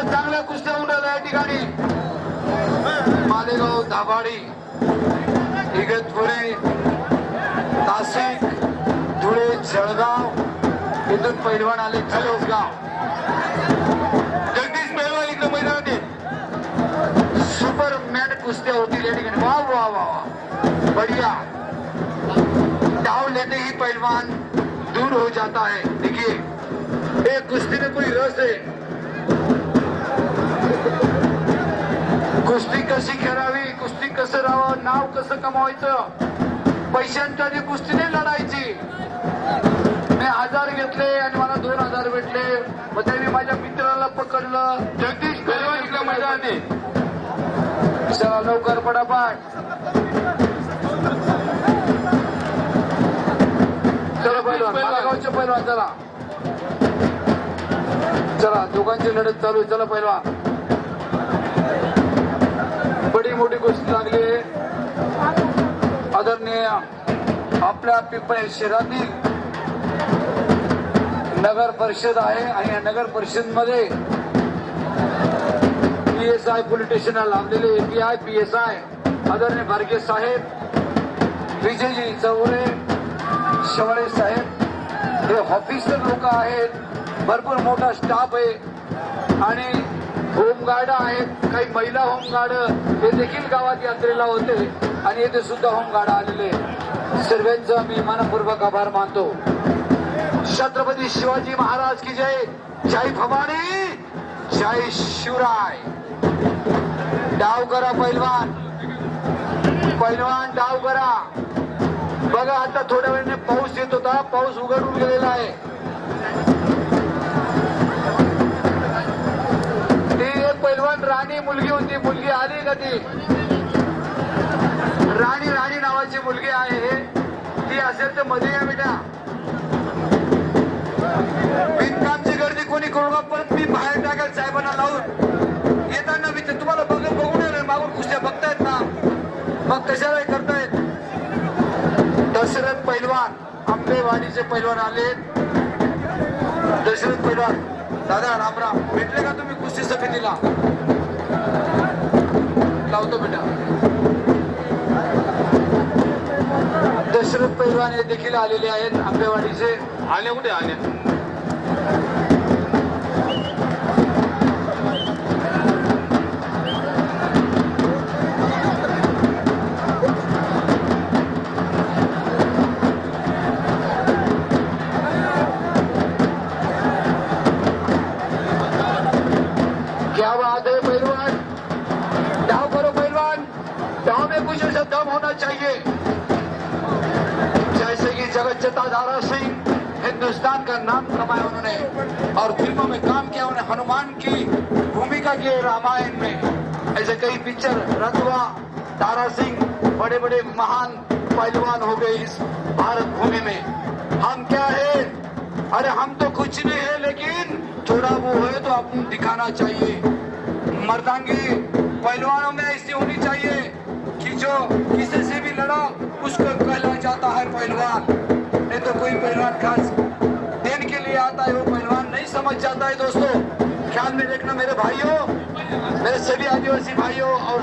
चांगल्या कुस्त्या उडाल्या या ठिकाणी मालेगाव, दाभाडी, इगतपुरी, नाशिक, धुळे, जळगाव इथून पैलवान आले. चाळीसगाव जगदीश पैलवान इकडे मैदानात सुपरमॅन कुस्त्या होतील या ठिकाणी. वाह वाह वाह बढ़िया. डाव लेते ही पैलवान दूर हो जाता है. देखिए एक कुस्ती में कोई रस है. कुस्ती कशी खेळावी, कुस्ती कसं राहावं, नाव कसं कमवायचं, पैशांसाठी कुस्ती नाही लढायची. मी 1000 घेतले आणि मला 2000 भेटले, मग त्यांनी माझ्या मित्राला पकडलं. जगदीश पैलवान इकडे मैदानात आहे. चला लवकर पटापट. चला पैलवान, मालेगावचे पैलवान चला. चला दोघांची लढत चालू आहे. चला पैलवान. बडी मोठी गोष्ट लागली. आदरणीय आपल्या पिंपळे शहरातील नगर परिषद आहे आणि या नगर परिषद मध्ये PSI पोलीस स्टेशनला लावलेले API PSI आदरणीय भारगे साहेब, विजयजी चौरे, शेवाळे साहेब हे ऑफिसर लोक आहेत. भरपूर मोठा स्टाफ आहे आणि होमगार्ड आहेत. काही महिला होमगार्ड हे देखील गावात यात्रेला होते आणि येथे सुद्धा होमगार्ड आलेले. सर्वांचा मी मनपूर्वक आभार मानतो. छत्रपती शिवाजी महाराज की जय. जय भवानी, जय शिवराय. डाव करा पैलवान, पैलवान डाव करा. बघा आता थोड्या वेळाने पाऊस येत होता, पाऊस उघडून गेलेला आहे. ती एक पैलवान राणी मुलगी होती. मुलगी आली का ती? राणी राणी नावाची मुलगी आहे. ती असेल तर मध्ये या बेटा. बिनकामची गर्दी कोणी करू नका. पण मी बाहेर टाकाल साहेबांना लावून येताना मी तुम्हाला बघून येणार. मागून कुस्त्या बघतायत ना, मग कशाला करतायत. दशरथ पैलवान आंबेवाडीचे पैलवान आले. दशरथ पैलवान दादा रामराम. भेटले का तुम्ही कुस्ती समितीला? लावतो बेटा. दशरथ पैलवान हे देखील आलेले आहेत आंबेवाडीचे. आले कुठे आले? क्या बात है पहलवान. डाव करो पहलवान. डाव में कुछ ऐसा दम होना चाहिए जैसे कि जगत जता दारा सिंह हिंदुस्तान का नाम कमाया उन्होंने और फिल्मों में काम किया. उन्होंने हनुमान की भूमिका की रामायण में. ऐसे कई पिक्चर रतवा, दारा सिंह बड़े बड़े महान पहलवान हो गए इस भारत भूमि में. हम क्या है? अरे हम तो कुछ नहीं है, लेकिन थोड़ा वो है तो आपको दिखाना चाहिए. मर्दांगी पहलवानों में ऐसी होनी चाहिए कि जो किसी से भी लड़ा उसको कहला जाता है पहलवान. नहीं तो कोई पहलवान खास दिन के लिए आता है, वो पहलवान नहीं समझ जाता है. दोस्तों ख्याल में रखना मेरे भाइयों, मेरे सभी आदिवासी भाइयों और